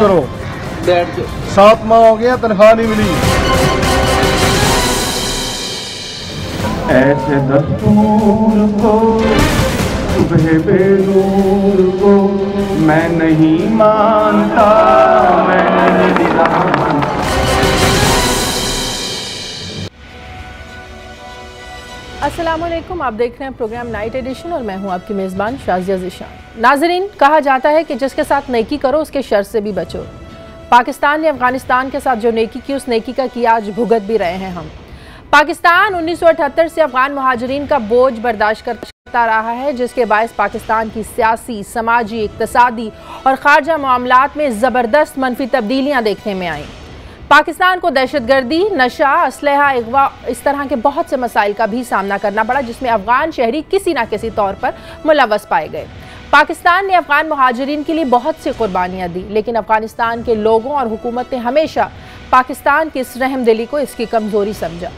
करो, बैठ जाओ। 7 माह हो गया, तनख्वाह नहीं मिली। ऐसे दस्तूर को, सुबह बेनूर को मैं नहीं मानता, मैं नहीं मानता। अस्सलामुअलैकुम, आप देख रहे हैं प्रोग्राम नाइट एडिशन और मैं हूं आपकी मेज़बान शाज़िया ज़ीशान। नाज़रीन, कहा जाता है कि जिसके साथ नेकी करो उसके शर से भी बचो। पाकिस्तान ने अफगानिस्तान के साथ जो नेकी की, उस नेकी का किया आज भुगत भी रहे हैं हम। पाकिस्तान 1978 से अफगान महाजरीन का बोझ बर्दाश्त करता रहा है, जिसके बायस पाकिस्तान की सियासी, समाजी, इक़्तिसादी और खारजा मामलात में ज़बरदस्त मनफी तब्दीलियाँ देखने में आईं। पाकिस्तान को दहशतगर्दी, नशा, असलहा, अगवा, इस तरह के बहुत से मसाइल का भी सामना करना पड़ा, जिसमें अफगान शहरी किसी न किसी तौर पर मुलव्वस पाए गए। पाकिस्तान ने अफगान महाजरीन के लिए बहुत सी कुर्बानियाँ दी, लेकिन अफगानिस्तान के लोगों और हुकूमत ने हमेशा पाकिस्तान की इस रहमदिली को इसकी कमज़ोरी समझा।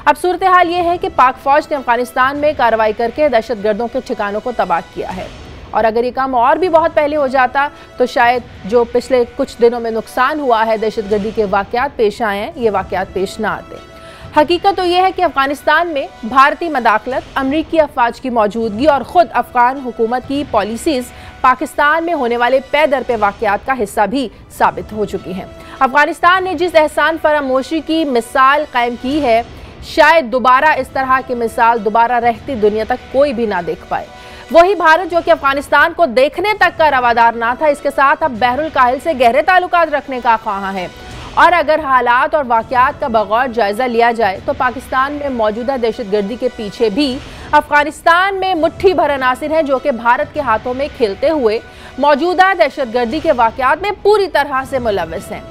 अब सूरत हाल ये है कि पाक फ़ौज ने अफगानिस्तान में कार्रवाई करके दहशतगर्दों के ठिकानों को तबाह किया है, और अगर ये काम और भी बहुत पहले हो जाता तो शायद जो पिछले कुछ दिनों में नुकसान हुआ है, दहशतगर्दी के वाक़यात पेश आए हैं, ये वाक़यात पेश ना आते। हकीकत तो ये है कि अफगानिस्तान में भारतीय मदाखलत, अमरीकी अफवाज की मौजूदगी और ख़ुद अफगान हुकूमत की पॉलिसीज़ पाकिस्तान में होने वाले पे दर पे वाक़यात का हिस्सा भी साबित हो चुकी हैं। अफगानिस्तान ने जिस एहसान फरामोशी की मिसाल कायम की है, शायद दोबारा इस तरह की मिसाल दोबारा रहती दुनिया तक कोई भी ना देख पाए। वही भारत जो कि अफगानिस्तान को देखने तक का रवादार ना था, इसके साथ अब बहरुल काहिल से गहरे ताल्लुकात रखने का ख्वाह है। और अगर हालात और वाक़यात का बगौर जायज़ा लिया जाए तो पाकिस्तान में मौजूदा दहशतगर्दी के पीछे भी अफगानिस्तान में मुट्ठी भर अनासिर हैं, जो कि भारत के हाथों में खेलते हुए मौजूदा दहशतगर्दी के वाक़यात में पूरी तरह से मुलव्वस हैं।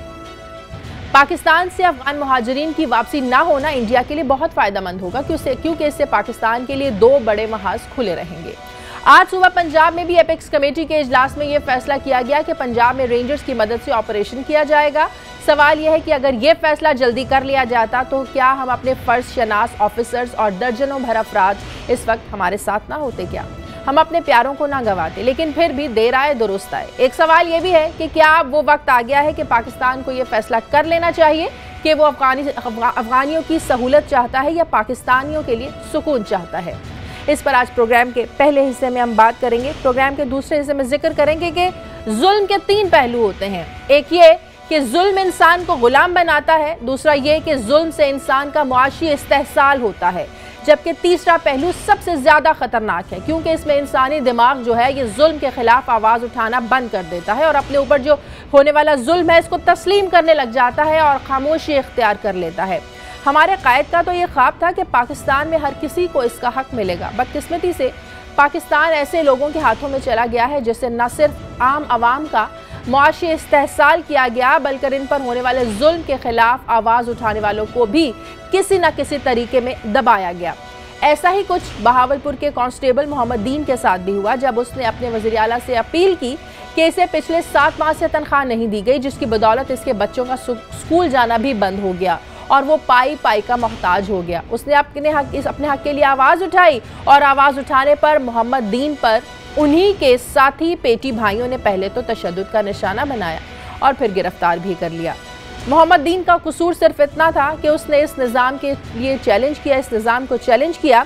पाकिस्तान से अफगान मुहाजिरीन की वापसी ना होना इंडिया के लिए बहुत फ़ायदेमंद होगा, क्योंकि इससे पाकिस्तान के लिए 2 बड़े महाज खुले रहेंगे। आज सुबह पंजाब में भी एपेक्स कमेटी के इजलास में यह फैसला किया गया कि पंजाब में रेंजर्स की मदद से ऑपरेशन किया जाएगा। सवाल यह है कि अगर यह फैसला जल्दी कर लिया जाता तो क्या हम अपने फर्ज शनास ऑफिसर्स और दर्जनों भर अफराद इस वक्त हमारे साथ ना होते, क्या हम अपने प्यारों को ना गंवाते। लेकिन फिर भी देर आए दुरुस्त आए। एक सवाल यह भी है कि क्या अब वो वक्त आ गया है कि पाकिस्तान को यह फैसला कर लेना चाहिए कि वो अफगानियों की सहूलत चाहता है या पाकिस्तानियों के लिए सुकून चाहता है। इस पर आज प्रोग्राम के पहले हिस्से में हम बात करेंगे। प्रोग्राम के दूसरे हिस्से में जिक्र करेंगे कि जुल्म के 3 पहलू होते हैं। एक ये कि जुल्म इंसान को गुलाम बनाता है, दूसरा ये कि जुल्म से इंसान का मुआशी इस्तेहसाल होता है, जबकि तीसरा पहलू सबसे ज़्यादा ख़तरनाक है, क्योंकि इसमें इंसानी दिमाग जो है ये जुल्म के ख़िलाफ़ आवाज़ उठाना बंद कर देता है और अपने ऊपर जो होने वाला जुल्म है इसको तस्लीम करने लग जाता है और खामोशी इख्तियार कर लेता है। हमारे कायद का तो ये ख्वाब था कि पाकिस्तान में हर किसी को इसका हक मिलेगा। बदकिस्मती से पाकिस्तान ऐसे लोगों के हाथों में चला गया है जिससे न सिर्फ आम आवाम का मुआशी इस्तेहसाल किया गया, बल्कि इन पर होने वाले जुल्म के खिलाफ आवाज़ उठाने वालों को भी किसी न किसी तरीके में दबाया गया। ऐसा ही कुछ बहावलपुर के कांस्टेबल मोहम्मद दीन के साथ भी हुआ, जब उसने अपने वज़ीर आला से अपील की कि इसे पिछले 7 माह से तनख्वाह नहीं दी गई, जिसकी बदौलत इसके बच्चों का स्कूल जाना भी बंद हो गया और वो पाई का मोहताज हो गया। उसने अपने हक के लिए आवाज़ उठाई और आवाज़ उठाने पर मोहम्मद दीन पर उन्हीं के साथी पेटी भाइयों ने पहले तो तशद्दुद का निशाना बनाया और फिर गिरफ्तार भी कर लिया। मोहम्मद दीन का कसूर सिर्फ इतना था कि उसने इस निज़ाम के लिए इस निज़ाम को चैलेंज किया,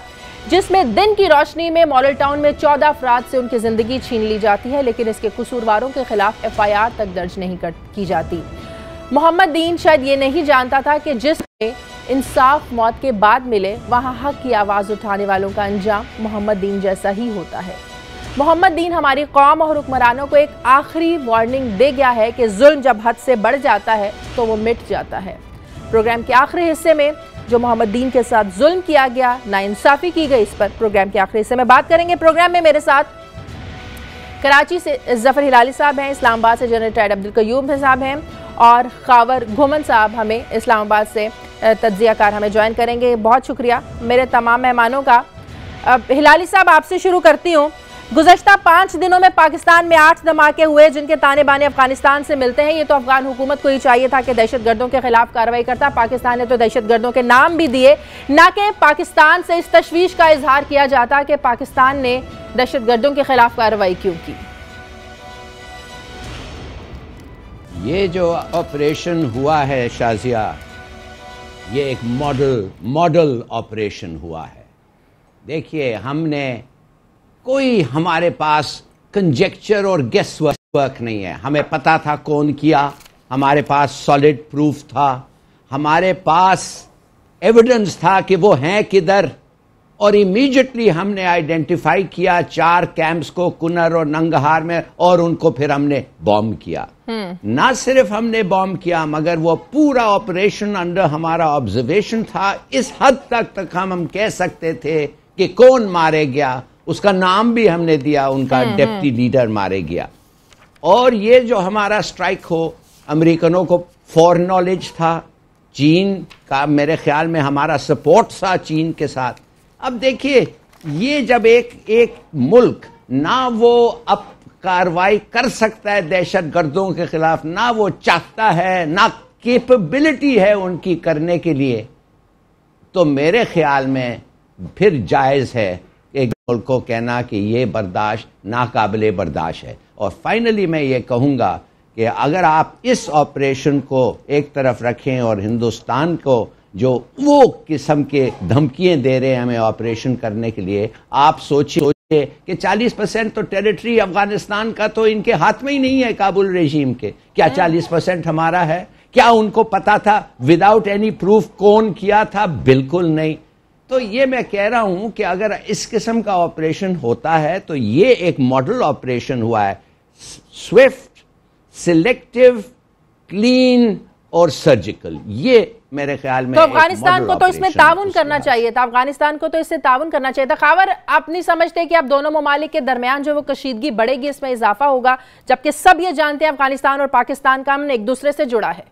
जिसमें दिन की रोशनी में मॉडल टाउन में 14 अफराद से उनकी ज़िंदगी छीन ली जाती है, लेकिन इसके कसूरवारों के खिलाफ FIR तक दर्ज नहीं की जाती। मोहम्मद दीन शायद ये नहीं जानता था कि जिसमें इंसाफ मौत के बाद मिले, वहाँ हक की आवाज़ उठाने वालों का अंजाम मोहम्मद दीन जैसा ही होता है। मोहम्मद दीन हमारी कौम और हुक्मरानों को एक आखिरी वार्निंग दे गया है कि जुल्म जब हद से बढ़ जाता है तो वो मिट जाता है। प्रोग्राम के आखिरी हिस्से में जो मोहम्मद दीन के साथ जुल्म किया गया, नाइंसाफ़ी की गई, इस पर प्रोग्राम के आखिरी हिस्से में बात करेंगे। प्रोग्राम में मेरे साथ कराची से ज़फ़र हिलाली साहब हैं, इस्लामाबाद से जनरल टैड अब्दुल क़य्यूम साहब हैं और खावर घुमन साहब हमें इस्लामाबाद से तज्ज़ियाकार हमें ज्वाइन करेंगे। बहुत शुक्रिया मेरे तमाम मेहमानों का। हिलाली साहब, आपसे शुरू करती हूँ। गुज़श्ता 5 दिनों में पाकिस्तान में 8 धमाके हुए, जिनके ताने बाने अफगानिस्तान से मिलते हैं। ये तो अफगान हुकूमत को ही चाहिए था कि दहशतगर्दों के खिलाफ कार्रवाई करता। पाकिस्तान ने तो दहशतगर्दों के नाम भी दिए, ना कि पाकिस्तान से इस तशवीश का इजहार किया जाता कि पाकिस्तान ने दहशतगर्दों के खिलाफ कार्रवाई क्यों की। ये जो ऑपरेशन हुआ है शाजिया, ये एक मॉडल ऑपरेशन हुआ है। देखिए, हमने कोई हमारे पास कंजेक्चर और गेस वर्क नहीं है। हमें पता था कौन किया, हमारे पास सॉलिड प्रूफ था, हमारे पास एविडेंस था कि वो हैं किधर, और इमीडिएटली हमने आइडेंटिफाई किया 4 कैंप्स को कुनर और नंगहार में, और उनको फिर हमने बॉम्ब किया। ना सिर्फ हमने बॉम्ब किया, मगर वो पूरा ऑपरेशन अंडर हमारा ऑब्जर्वेशन था। इस हद तक हम कह सकते थे कि कौन मारे गया, उसका नाम भी हमने दिया, उनका डिप्टी लीडर मारे गया। और ये जो हमारा स्ट्राइक हो, अमेरिकनों को फॉर नॉलेज था, चीन का मेरे ख्याल में हमारा सपोर्ट था चीन के साथ। अब देखिए, ये जब एक मुल्क ना वो अब कार्रवाई कर सकता है दहशत गर्दों के खिलाफ, ना वो चाहता है, ना कैपेबिलिटी है उनकी करने के लिए, तो मेरे ख्याल में फिर जायज है एक मुल्क को कहना कि ये बर्दाश्त नाकाबिले बर्दाश्त है। और फाइनली मैं ये कहूँगा कि अगर आप इस ऑपरेशन को एक तरफ रखें और हिंदुस्तान को जो वो किस्म के धमकियाँ दे रहे हैं हमें ऑपरेशन करने के लिए, आप सोचिए कि 40% तो टेरिटरी अफगानिस्तान का तो इनके हाथ में ही नहीं है, काबुल रेजीम के। क्या 40% हमारा है? क्या उनको पता था विदाउट एनी प्रूफ कौन किया था? बिल्कुल नहीं। तो ये मैं कह रहा हूं कि अगर इस किस्म का ऑपरेशन होता है तो ये एक मॉडल ऑपरेशन हुआ है, स्विफ्ट, सिलेक्टिव, क्लीन और सर्जिकल। ये मेरे ख्याल में तो अफगानिस्तान को तो इसमें ताउन करना चाहिए था, अफगानिस्तान को तो इससे ताउन करना चाहिए था। खावर, आप नहीं समझते कि अब दोनों ममालिक के दरमियान जो वो कशीदगी बढ़ेगी, इसमें इजाफा होगा, जबकि सब ये जानते हैं अफगानिस्तान और पाकिस्तान का अमन एक दूसरे से जुड़ा है?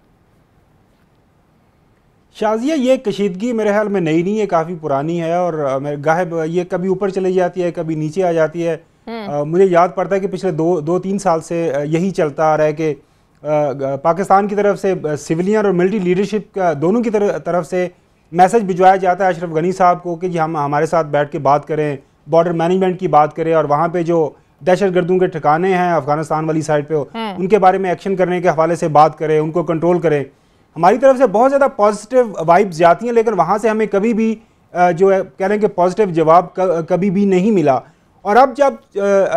शाजिया, ये कशीदगी मेरे ख्याल में नई नहीं है, काफ़ी पुरानी है, और गायब ये कभी ऊपर चली जाती है, कभी नीचे आ जाती है। मुझे याद पड़ता है कि पिछले 2-3 साल से यही चलता आ रहा है कि पाकिस्तान की तरफ से सिविलियन और मिलिट्री लीडरशिप का दोनों की तरफ से मैसेज भिजवाया जाता है अशरफ गनी साहब को कि हम हमारे साथ बैठ के बात करें, बॉर्डर मैनेजमेंट की बात करें, और वहाँ पे जो दहशत गर्दों के ठिकाने हैं अफगानिस्तान वाली साइड पे उनके बारे में एक्शन करने के हवाले से बात करें, उनको कंट्रोल करें। हमारी तरफ से बहुत ज़्यादा पॉजिटिव वाइब्स जाती हैं, लेकिन वहाँ से हमें कभी भी जो है कह रहे हैं कि पॉजिटिव जवाब कभी भी नहीं मिला। और अब जब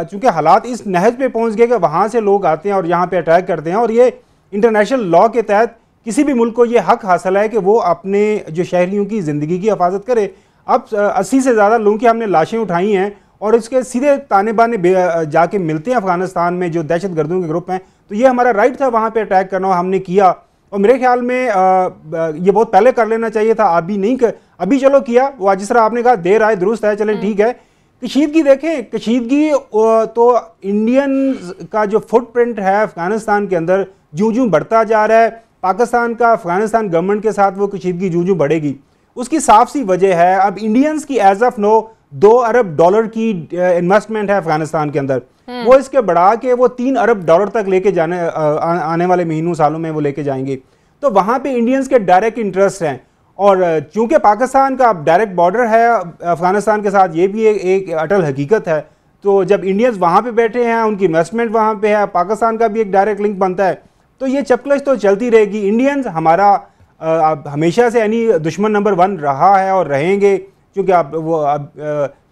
चूँकि हालात इस नहज पे पहुँच गए कि वहाँ से लोग आते हैं और यहाँ पे अटैक करते हैं, और ये इंटरनेशनल लॉ के तहत किसी भी मुल्क को ये हक हासिल है कि वो अपने जो शहरियों की ज़िंदगी की हिफाजत करे। अब 80 से ज़्यादा लोगों की हमने लाशें उठाई हैं और इसके सीधे ताने बाने जाके मिलते हैं अफगानिस्तान में जो दहशत गर्दों के ग्रुप हैं, तो ये हमारा राइट था वहाँ पर अटैक करना, हमने किया। और मेरे ख्याल में ये बहुत पहले कर लेना चाहिए था, अभी नहीं अभी चलो किया, वो जिस तरह आपने कहा देर आए दुरुस्त है, चलें ठीक है। कशीदगी देखें, कशीदगी तो इंडियन का जो फुटप्रिंट है अफगानिस्तान के अंदर जूं बढ़ता जा रहा है, पाकिस्तान का अफगानिस्तान गवर्नमेंट के साथ वो कशीदगी जूं बढ़ेगी। उसकी साफ सी वजह है, अब इंडियंस की एज ऑफ नो $2 अरब की इन्वेस्टमेंट है अफगानिस्तान के अंदर, वो इसके बढ़ा के वो $3 अरब तक लेके जाने आने वाले महीनों सालों में वो लेके जाएंगे। तो वहाँ पे इंडियंस के डायरेक्ट इंटरेस्ट हैं, और चूंकि पाकिस्तान का डायरेक्ट बॉर्डर है अफगानिस्तान के साथ, ये भी एक अटल हकीकत है। तो जब इंडियंस वहाँ पे बैठे हैं, उनकी इन्वेस्टमेंट वहाँ पे है, पाकिस्तान का भी एक डायरेक्ट लिंक बनता है, तो ये चपकलश तो चलती रहेगी। इंडियंस हमारा हमेशा से यानी दुश्मन नंबर 1 रहा है और रहेंगे, क्योंकि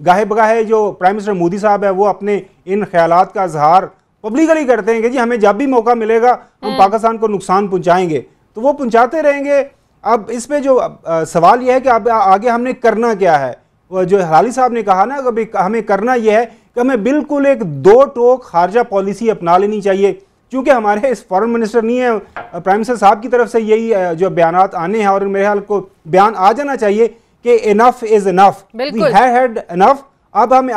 गाहे बगाहे जो प्राइम मिनिस्टर मोदी साहब है वो अपने इन ख्यालात का इजहार पब्लिकली करते हैं कि जी हमें जब भी मौका मिलेगा हम पाकिस्तान को नुकसान पहुंचाएंगे, तो वो पहुंचाते रहेंगे। अब इस पे जो सवाल यह है कि अब आगे हमने करना क्या है। वो जो हलाली साहब ने कहा ना कि हमें करना यह है कि हमें बिल्कुल एक 2 टोक खारजा पॉलिसी अपना लेनी चाहिए, क्योंकि हमारे इस फॉरेन मिनिस्टर नहीं है, प्राइम मिनिस्टर साहब की तरफ से यही जो बयानात आने हैं, और मेरे ख्याल को बयान आ जाना चाहिए कि enough is enough, we had enough. अब हम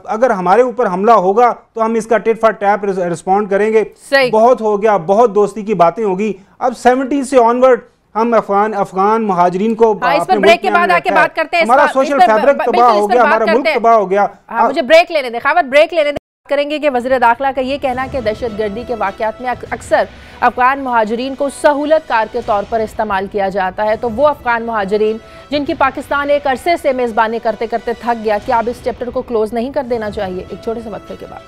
अगर हमारे ऊपर हमला होगा तो हम इसका टिट फॉर टैप रिस्पॉन्ड करेंगे। बहुत हो गया, बहुत दोस्ती की बातें होगी। अब 70 से ऑनवर्ड हम अफगान महाजरीन को इस पर ब्रेक के बाद आके बात करते हैं। हमारा सोशल फैब्रिक तबाह हो गया, हमारा मुल्क तबाह हो गया। मुझे ब्रेक लेने दे खावर, ब्रेक लेने दे। करेंगे कि वज़ीर दाखिला का ये कहना कि दहशतगर्दी के वाक़यात में अक्सर अफगान महाजरीन को सहूलत कार के तौर पर इस्तेमाल किया जाता है। तो वो अफगान महाजरीन जिनकी पाकिस्तान एक अरसे से मेज़बानी करते करते थक गया, क्या अब इस चैप्टर को क्लोज नहीं कर देना चाहिए? एक छोटे से वक्फे के बाद।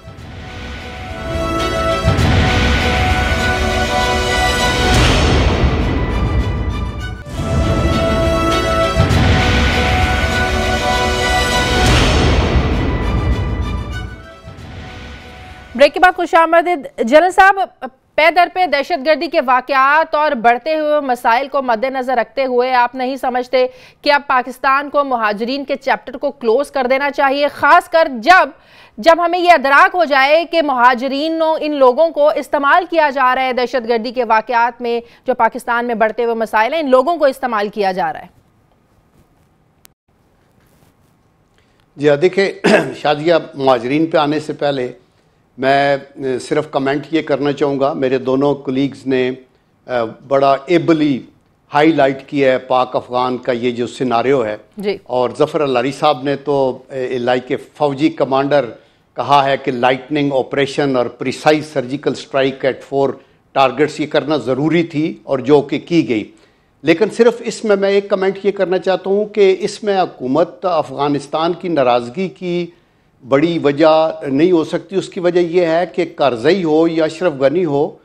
ब्रेक के बाद खुशामदीद। जनरल साहब, पे दर पे दहशतगर्दी के वाकयात और बढ़ते हुए मसाइल को मद्देनजर रखते हुए आप नहीं समझते कि अब पाकिस्तान को मुहाजिरीन के चैप्टर को क्लोज कर देना चाहिए, खासकर जब हमें यह अदराक हो जाए कि मुहाजिरीन इन लोगों को इस्तेमाल किया जा रहा है, दहशतगर्दी के वाकयात में जो पाकिस्तान में बढ़ते हुए मसाइल हैं, इन लोगों को इस्तेमाल किया जा रहा है? जी हाँ, देखिए शाजिया, मुहाजिरीन पे आने से पहले मैं सिर्फ कमेंट ये करना चाहूँगा, मेरे दोनों कोलीग्स ने बड़ा एबली हाईलाइट किया है पाक अफगान का ये जो सिनारियो है जी। और ज़फ़र अल-लारी साहब ने तो लाइक ए फौजी कमांडर कहा है कि लाइटनिंग ऑपरेशन और precise surgical strike at 4 targets ये करना ज़रूरी थी और जो कि की गई। लेकिन सिर्फ इसमें मैं एक कमेंट ये करना चाहता हूँ कि इसमें हुकूमत अफ़गानिस्तान की नाराज़गी की बड़ी वजह नहीं हो सकती। उसकी वजह यह है कि करज़ई हो या अशरफ गनी हो,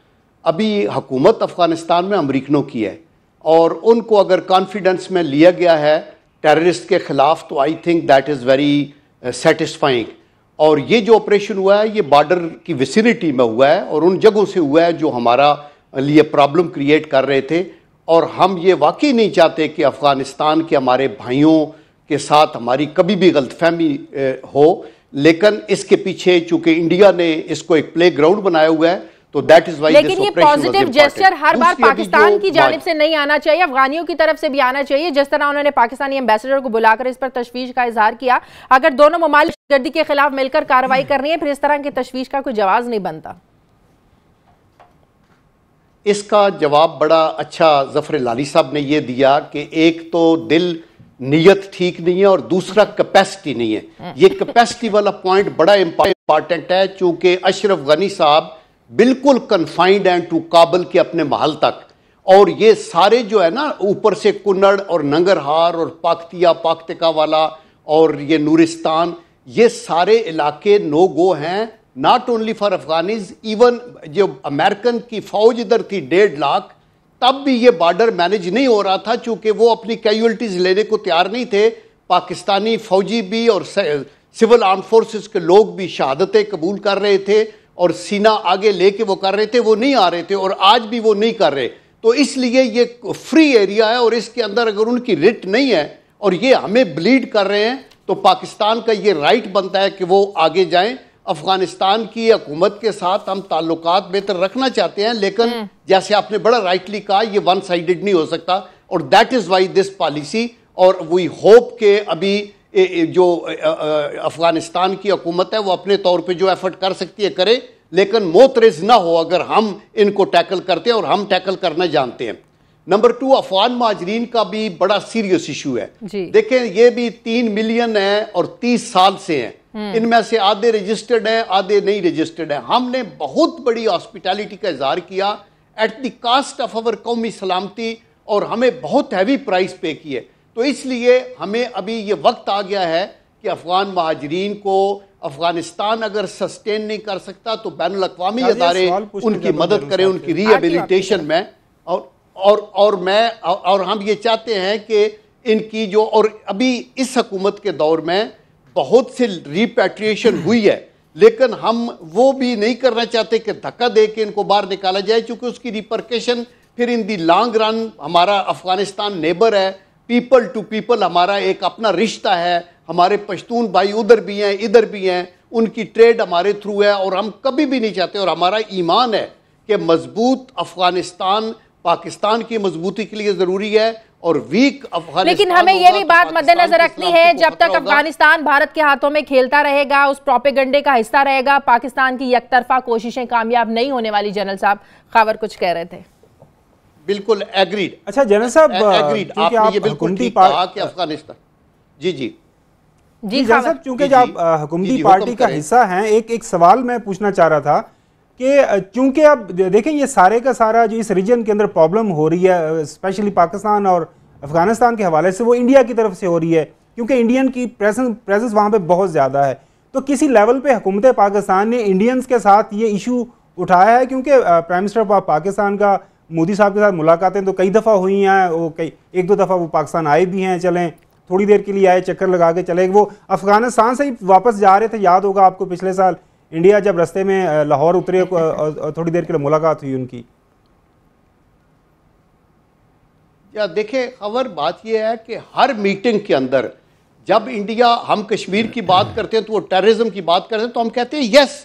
अभी हुकूमत अफ़गानिस्तान में अमरीकनों की है और उनको अगर कॉन्फिडेंस में लिया गया है टेररिस्ट के ख़िलाफ़, तो I think that is very satisfying. और ये जो ऑपरेशन हुआ है ये बॉर्डर की विसिनिटी में हुआ है और उन जगहों से हुआ है जो हमारा लिए प्रॉब्लम क्रिएट कर रहे थे। और हम ये वाकई नहीं चाहते कि अफ़गानिस्तान के हमारे भाइयों के साथ हमारी कभी भी गलतफहमी हो, लेकिन इसके पीछे चूंकि इंडिया ने इसको एक प्ले ग्राउंड बनाया हुआ है, तो दैट इज वाई। लेकिन ये पॉजिटिव जेस्चर हर बार पाकिस्तान की जानिब से नहीं आना चाहिए, अफगानियों की तरफ से भी आना चाहिए। जिस तरह उन्होंने पाकिस्तानी एम्बेसडर को बुलाकर इस पर तशवीश का इजहार किया, अगर दोनों ममालिक गर्दी के खिलाफ मिलकर कार्रवाई कर रही है, फिर इस तरह की तशवीश का कोई जवाब नहीं बनता। इसका जवाब बड़ा अच्छा ज़फ़र अल-लारी साहब ने ये दिया कि एक तो दिल नीयत ठीक नहीं है और दूसरा कैपेसिटी नहीं है। ये कैपेसिटी वाला पॉइंट बड़ा इंपॉर्टेंट है, चूंकि अशरफ गनी साहब बिल्कुल कन्फाइंड हैं टू काबल के अपने महल तक, और ये सारे जो है ना ऊपर से कुन्नड़ और नंगरहार और पाकतिया पाकतिका वाला और ये नूरिस्तान, ये सारे इलाके नो गो हैं, not only for Afghanis. Even जो अमेरिकन की फौज इधर थी 1.5 लाख, तब भी ये बॉर्डर मैनेज नहीं हो रहा था, चूंकि वो अपनी कैजुअल्टीज लेने को तैयार नहीं थे। पाकिस्तानी फौजी भी और सिविल आर्म फोर्सेस के लोग भी शहादतें कबूल कर रहे थे और सीना आगे लेके वो कर रहे थे, वो नहीं आ रहे थे और आज भी वो नहीं कर रहे। तो इसलिए ये फ्री एरिया है और इसके अंदर अगर उनकी रिट नहीं है और ये हमें ब्लीड कर रहे हैं, तो पाकिस्तान का ये राइट बनता है कि वो आगे जाएं। अफगानिस्तान की हुकूमत के साथ हम ताल्लुकात बेहतर रखना चाहते हैं, लेकिन जैसे आपने बड़ा राइटली कहा, ये वन साइडेड नहीं हो सकता और that is why this policy. और वी होप के अभी जो अफगानिस्तान की हुकूमत है वो अपने तौर पे जो एफर्ट कर सकती है करे, लेकिन मोतरज ना हो अगर हम इनको टैकल करते हैं और हम टैकल करना जानते हैं। नंबर 2, अफगान महाजरीन का भी बड़ा सीरियस इशू है। देखें, ये भी 3 मिलियन है और 30 साल से हैं, इनमें से आधे रजिस्टर्ड हैं, आधे नहीं रजिस्टर्ड हैं। हमने बहुत बड़ी हॉस्पिटैलिटी का इजहार किया at the cost of our कौमी सलामती और हमें बहुत हैवी प्राइस पे किए। तो इसलिए हमें अभी ये वक्त आ गया है कि अफगान महाजरीन को अफगानिस्तान अगर सस्टेन नहीं कर सकता तो बैनुल अक़वामी अदारे उनकी मदद करें उनकी रिहेबिलिटेशन में। और हम ये चाहते हैं कि इनकी जो, और अभी इस हुकूमत के दौर में बहुत से रिपैट्रिएशन हुई है, लेकिन हम वो भी नहीं करना चाहते कि धक्का दे के इनको बाहर निकाला जाए, क्योंकि उसकी रिपरकेशन फिर इन दी लॉन्ग रन, हमारा अफगानिस्तान नेबर है, पीपल टू पीपल हमारा एक अपना रिश्ता है, हमारे पश्तून भाई उधर भी हैं इधर भी हैं, उनकी ट्रेड हमारे थ्रू है और हम कभी भी नहीं चाहते। और हमारा ईमान है कि मजबूत अफगानिस्तान पाकिस्तान की मजबूती के लिए जरूरी है और वीक अफगानिस्तान। लेकिन हमें यह भी बात मद्देनजर रखनी है, जब तक अफगानिस्तान भारत के हाथों में खेलता रहेगा, उस प्रोपेगेंडे का हिस्सा रहेगा, पाकिस्तान की एकतरफा कोशिशें कामयाब नहीं होने वाली। जनरल साहब खावर कुछ कह रहे थे। बिल्कुल एग्रीड। अच्छा जनरल साहब, एग्रीड, आपने ये बिल्कुल ठीक कहा कि अफगानिस्तान। जी जी जी जनरल साहब, चूंकि जब हुकूमती पार्टी का हिस्सा हैं, एक सवाल मैं पूछना चाह रहा था कि चूंकि अब देखें ये सारे का सारा जो इस रीजन के अंदर प्रॉब्लम हो रही है, स्पेशली पाकिस्तान और अफगानिस्तान के हवाले से, वो इंडिया की तरफ से हो रही है, क्योंकि इंडियन की प्रेजेंस वहाँ पे बहुत ज़्यादा है। तो किसी लेवल पे हुकूमत पाकिस्तान ने इंडियंस के साथ ये इशू उठाया है, क्योंकि प्राइम मिनिस्टर ऑफ पाकिस्तान का मोदी साहब के साथ मुलाकातें तो कई दफ़ा हुई हैं, वो कई 1-2 दफ़ा वो पाकिस्तान आए भी हैं, चलें थोड़ी देर के लिए आए, चक्कर लगा के चले। वो अफगानिस्तान से ही वापस जा रहे थे, याद होगा आपको पिछले साल इंडिया जब रास्ते में लाहौर उतरे थोड़ी देर के लिए मुलाकात हुई उनकी। या देखिए खबर बात यह है कि हर मीटिंग के अंदर जब इंडिया हम कश्मीर की बात करते हैं तो वो टेररिज्म की बात करते हैं तो हम कहते हैं यस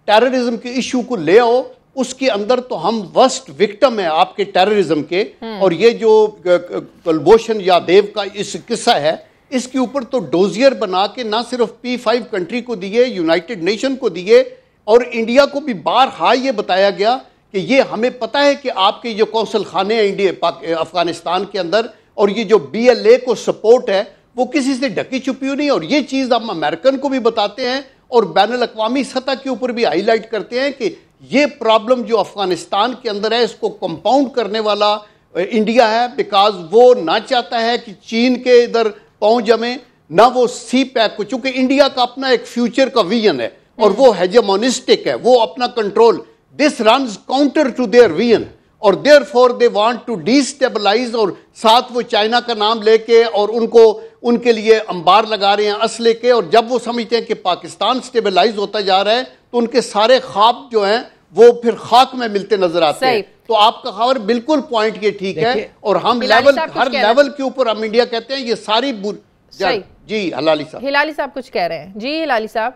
टेररिज्म के इशू को ले आओ, उसके अंदर तो हम वर्स्ट विक्टिम है आपके टेररिज्म के। और ये जो कुलभूषण यादव का इस किस्सा है इसके ऊपर तो डोजियर बना के ना सिर्फ P5 कंट्री को दिए, यूनाइटेड नेशन को दिए और इंडिया को भी बारहा ये बताया गया कि ये हमें पता है कि आपके जो कौंसल खाने हैं इंडिया अफगानिस्तान के अंदर और ये जो BLA को सपोर्ट है वो किसी से ढकी छुपी नहीं। और ये चीज़ हम अमेरिकन को भी बताते हैं और बैनुल अक़वामी सतह के ऊपर भी हाईलाइट करते हैं कि ये प्रॉब्लम जो अफगानिस्तान के अंदर है इसको कंपाउंड करने वाला इंडिया है, बिकॉज वो ना चाहता है कि चीन के इधर पहुंच जमे, ना वो सी पैक को, चूंकि इंडिया का अपना एक फ्यूचर का विजन है और वो हेजेमोनिस्टिक है, वो अपना control, this runs counter to their vision और therefore they want to destabilise. और साथ वो चाइना का नाम लेके और उनको उनके लिए अंबार लगा रहे हैं असले के। और जब वो समझते हैं कि पाकिस्तान स्टेबलाइज होता जा रहा है तो उनके सारे ख्वाब जो हैं वो फिर खाक में मिलते नजर आते हैं। तो आपका खबर बिल्कुल पॉइंट ये ठीक है और हम लेवल हर लेवल के ऊपर हम इंडिया कहते हैं ये सारी जी हिलाली साहब कुछ कह रहे हैं। जी हिलाली साहब।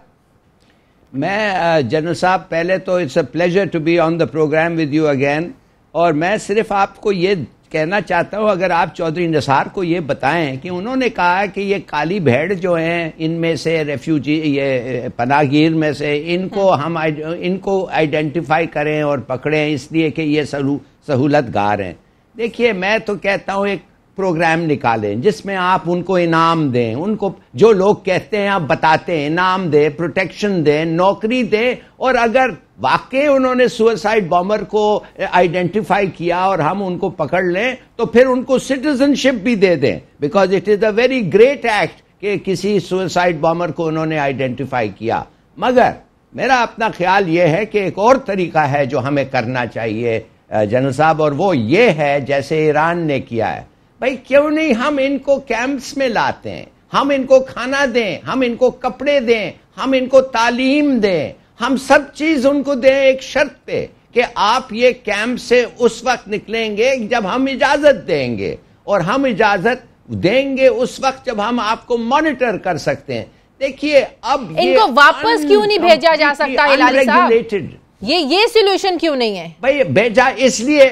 मैं जनरल साहब पहले तो it's a pleasure to be on the program with you again और मैं सिर्फ आपको ये कहना चाहता हूँ अगर आप चौधरी निसार को ये बताएं कि उन्होंने कहा कि ये काली भेड़ जो हैं इनमें से रेफ्यूजी ये पनाहगीर में से इनको आइडेंटिफाई करें और पकड़ें इसलिए कि ये सहूलतगार हैं। देखिए मैं तो कहता हूँ एक प्रोग्राम निकालें जिसमें आप उनको इनाम दें, उनको जो लोग कहते हैं आप बताते हैं, इनाम दें, प्रोटेक्शन दें, नौकरी दें और अगर वाकई उन्होंने सुसाइड बॉम्बर को आइडेंटिफाई किया और हम उनको पकड़ लें तो फिर उनको सिटीजनशिप भी दे दें, because it is a very great act कि किसी सुसाइड बॉम्बर को उन्होंने आइडेंटिफाई किया। मगर मेरा अपना ख्याल यह है कि एक और तरीका है जो हमें करना चाहिए जनरल साहब और वो ये है जैसे ईरान ने किया है। भाई क्यों नहीं हम इनको कैंप्स में लाते हैं, हम इनको खाना दें, हम इनको कपड़े दें, हम इनको तालीम दें, हम सब चीज उनको दें एक शर्त पे कि आप ये कैंप से उस वक्त निकलेंगे जब हम इजाजत देंगे और हम इजाजत देंगे उस वक्त जब हम आपको मॉनिटर कर सकते हैं। देखिए अब इनको वापस क्यों नहीं भेजा जा सकता हिलाली साहब? ये सॉल्यूशन क्यों नहीं है? भाई भेजा इसलिए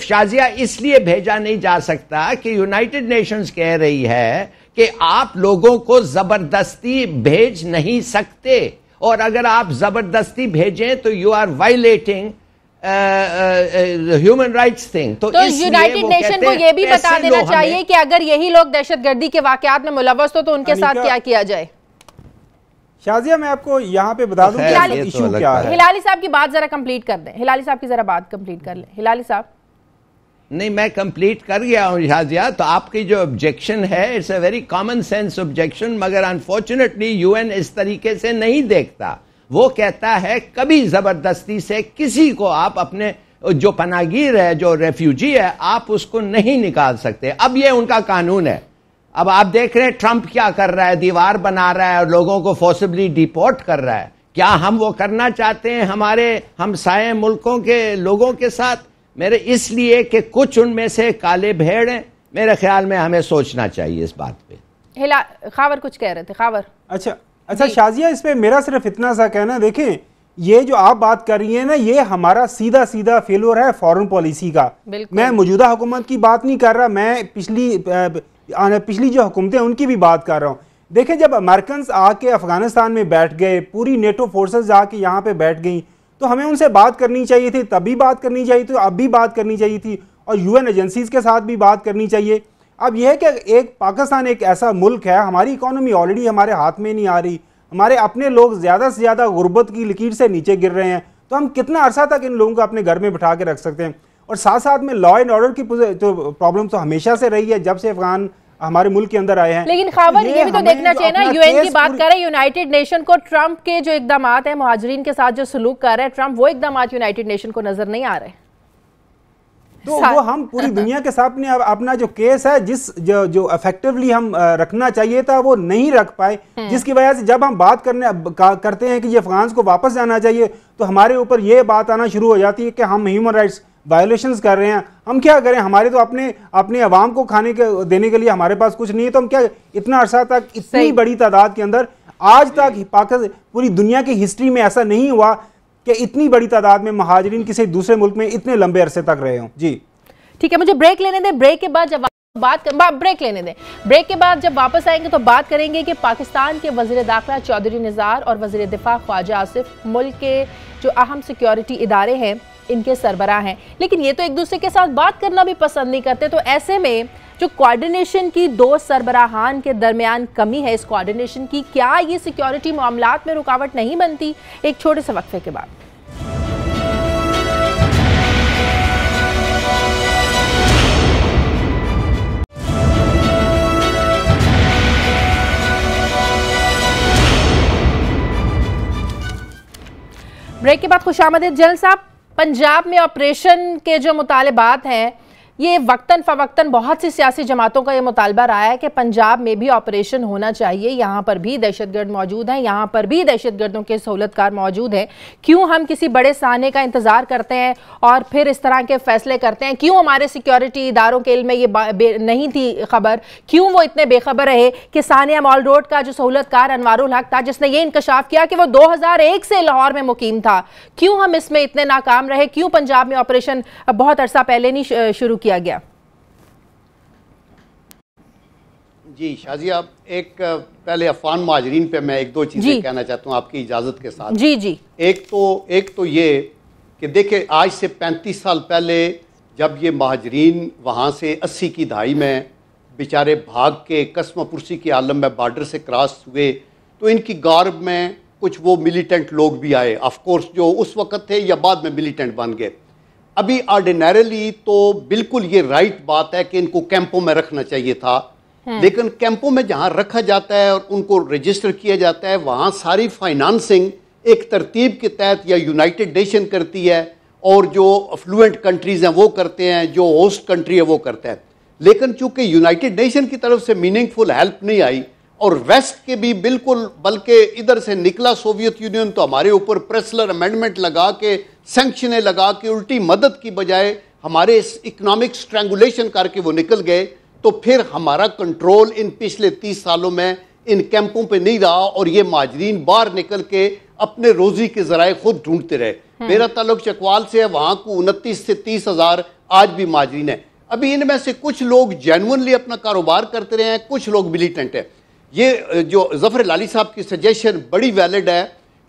शाजिया इसलिए भेजा नहीं जा सकता कि यूनाइटेड नेशंस कह रही है कि आप लोगों को जबरदस्ती भेज नहीं सकते और अगर आप जबरदस्ती भेजें तो you are violating human rights thing. तो यूनाइटेड नेशन को यह भी बता देना चाहिए कि अगर यही लोग दहशतगर्दी के वाकयात में मुलव्वस तो उनके साथ क्या किया जाए। शाजिया मैं आपको यहाँ पे बता दूं कि इशू क्या है। हिलाली साहब की बात जरा कंप्लीट कर दें, हिलाली साहब की जरा बात कंप्लीट कर लें। हिलाली साहब। नहीं मैं कंप्लीट कर गया हूं शाजिया। तो आपकी जो ऑब्जेक्शन है it's a very common sense objection, मगर अनफॉर्चुनेटली यूएन इस तरीके से नहीं देखता। वो कहता है कभी जबरदस्ती से किसी को आप अपने जो पनाहगीर है जो रेफ्यूजी है आप उसको नहीं निकाल सकते। अब ये उनका कानून है। अब आप देख रहे हैं ट्रंप क्या कर रहा है, दीवार बना रहा है और लोगों को फोर्सिबली डिपोर्ट कर रहा है। क्या हम वो करना चाहते हैं हमारे हमसाये मुल्कों के लोगों के साथ? मेरे इसलिए कि कुछ उनमें से काले भेड़ हैं। मेरे ख्याल में हमें सोचना चाहिए इस बात पे। खावर कुछ कह रहे थे। खावर। अच्छा शाजिया इस पे मेरा सिर्फ इतना सा कहना, देखें ये जो आप बात कर रही है ना ये हमारा सीधा सीधा फेल्योर है फॉरेन पॉलिसी का। मैं मौजूदा हुकूमत की बात नहीं कर रहा, मैं पिछली जो हुकूमतें उनकी भी बात कर रहा हूँ। देखें जब अमेरिकन आके अफगानिस्तान में बैठ गए, पूरी नेटो फोर्सेस आके यहाँ पे बैठ गई तो हमें उनसे बात करनी चाहिए थी, तभी बात करनी चाहिए थी, अब भी बात करनी चाहिए थी और यूएन एजेंसीज के साथ भी बात करनी चाहिए। अब यह है कि एक पाकिस्तान एक ऐसा मुल्क है, हमारी इकॉनमी ऑलरेडी हमारे हाथ में नहीं आ रही, हमारे अपने लोग ज़्यादा से ज़्यादा गुर्बत की लकीर से नीचे गिर रहे हैं, तो हम कितना अरसा तक इन लोगों को अपने घर में बिठा के रख सकते हैं? और साथ साथ में लॉ एंड ऑर्डर की तो प्रॉब्लम तो हमेशा से रही है जब से अफगान हमारे मुल्क के अंदर आए हैं। लेकिन खावर ये भी तो देखना चाहिए ना, यूएन की बात कर रहे हैं, यूनाइटेड नेशन को ट्रंप के जो इकदाम है मुहाजिरीन के साथ जो सलूक कर रहे हैं ट्रंप, वो इकदाम यूनाइटेड नेशन को नजर नहीं आ रहे। तो वो हम पूरी दुनिया के सामने अपना जो केस है जो इफेक्टिवली हम रखना चाहिए था वो नहीं रख पाए, जिसकी वजह से जब हम बात करते हैं कि ये अफगान को वापस जाना चाहिए तो हमारे ऊपर ये बात आना शुरू हो जाती है कि हम ह्यूमन राइट्स वायलेशंस कर रहे हैं। हम क्या करें, हमारे तो अपने अवाम को खाने के देने के लिए हमारे पास कुछ नहीं है, तो हम क्या इतना अरसा तक इतनी बड़ी तादाद के अंदर, आज तक पाकिस्तान पूरी दुनिया की हिस्ट्री में ऐसा नहीं हुआ कि इतनी बड़ी तादाद में महाजरीन किसी दूसरे मुल्क में इतने लंबे अरसे तक रहे हों। जी ठीक है, मुझे ब्रेक लेने दें। ब्रेक के बाद जब ब्रेक के बाद जब वापस आएंगे तो बात करेंगे कि पाकिस्तान के वज़ीर दाखिला चौधरी निज़ार और वज़ीर दिफा ख्वाजा आसिफ मुल्क के जो अहम सिक्योरिटी इदारे हैं इनके सरबराह हैं, लेकिन ये तो एक दूसरे के साथ बात करना भी पसंद नहीं करते। तो ऐसे में जो कोऑर्डिनेशन की दो सरबराहान के दरमियान कमी है, इस कोऑर्डिनेशन की, क्या ये सिक्योरिटी मामलात में रुकावट नहीं बनती? एक छोटे से वक्फे के बाद। ब्रेक के बाद खुशामदीद। जनरल साहब, पंजाब में ऑपरेशन के जो मुतालबात हैं, ये वक्तन फवक्तन बहुत सी सियासी जमातों का ये मुतालबा रहा है कि पंजाब में भी ऑपरेशन होना चाहिए, यहाँ पर भी दहशतगर्द मौजूद हैं, यहाँ पर भी दहशतगर्दों के सहूलतकार मौजूद हैं। क्यों हम किसी बड़े साने का इंतज़ार करते हैं और फिर इस तरह के फैसले करते हैं? क्यों हमारे सिक्योरिटी इदारों के इल्म में ये नहीं थी खबर? क्यों वो इतने बेखबर रहे कि सानिया मॉल रोड का जो सहूलतकार अनवारुल हक था, जिसने ये इंकशाफ किया कि वो 2001 से लाहौर में मुकीम था, क्यों हम इसमें इतने नाकाम रहे? क्यों पंजाब में ऑपरेशन बहुत अरसा पहले नहीं शुरू किया गया? जी शाजिया, एक पहले अफगान महाजरीन पे मैं एक दो चीजें कहना चाहता हूँ आपकी इजाजत के साथ। जी जी। एक तो ये कि देखे, आज से 35 साल पहले जब ये महाजरीन वहाँ से 80 की दहाई में बेचारे भाग के कसम पुरसी के आलम में बॉर्डर से क्रॉस हुए, तो इनकी गार्ब में कुछ वो मिलिटेंट लोग भी आए, ऑफकोर्स जो उस वक्त थे या बाद में मिलिटेंट बन गए। अभी ऑर्डिनरली तो बिल्कुल ये राइट बात है कि इनको कैंपों में रखना चाहिए था, लेकिन कैंपों में जहां रखा जाता है और उनको रजिस्टर किया जाता है, वहां सारी फाइनेंसिंग एक तरतीब के तहत या यूनाइटेड नेशन करती है और जो अफ्लुएंट कंट्रीज हैं वो करते हैं, जो होस्ट कंट्री है वो करता है। लेकिन चूंकि यूनाइटेड नेशन की तरफ से मीनिंगफुल हेल्प नहीं आई और वेस्ट के भी बिल्कुल, बल्कि इधर से निकला सोवियत यूनियन तो हमारे ऊपर प्रेसलर अमेंडमेंट लगा के, सैंक्शनें लगा के, उल्टी मदद की बजाय हमारे इकोनॉमिक स्ट्रैंगुलेशन करके वो निकल गए। तो फिर हमारा कंट्रोल इन पिछले 30 सालों में इन कैंपों पे नहीं रहा और ये महाजरीन बाहर निकल के अपने रोजी के जराए खुद ढूंढते रहे। मेरा ताल्लुक चकवाल से है, वहां को 29 से 30 हजार आज भी महाजरीन है। अभी इनमें से कुछ लोग जेन्युइनली अपना कारोबार करते रहे हैं, कुछ लोग मिलिटेंट है। ये जो जफर लाली साहब की सजेशन बड़ी वैलिड है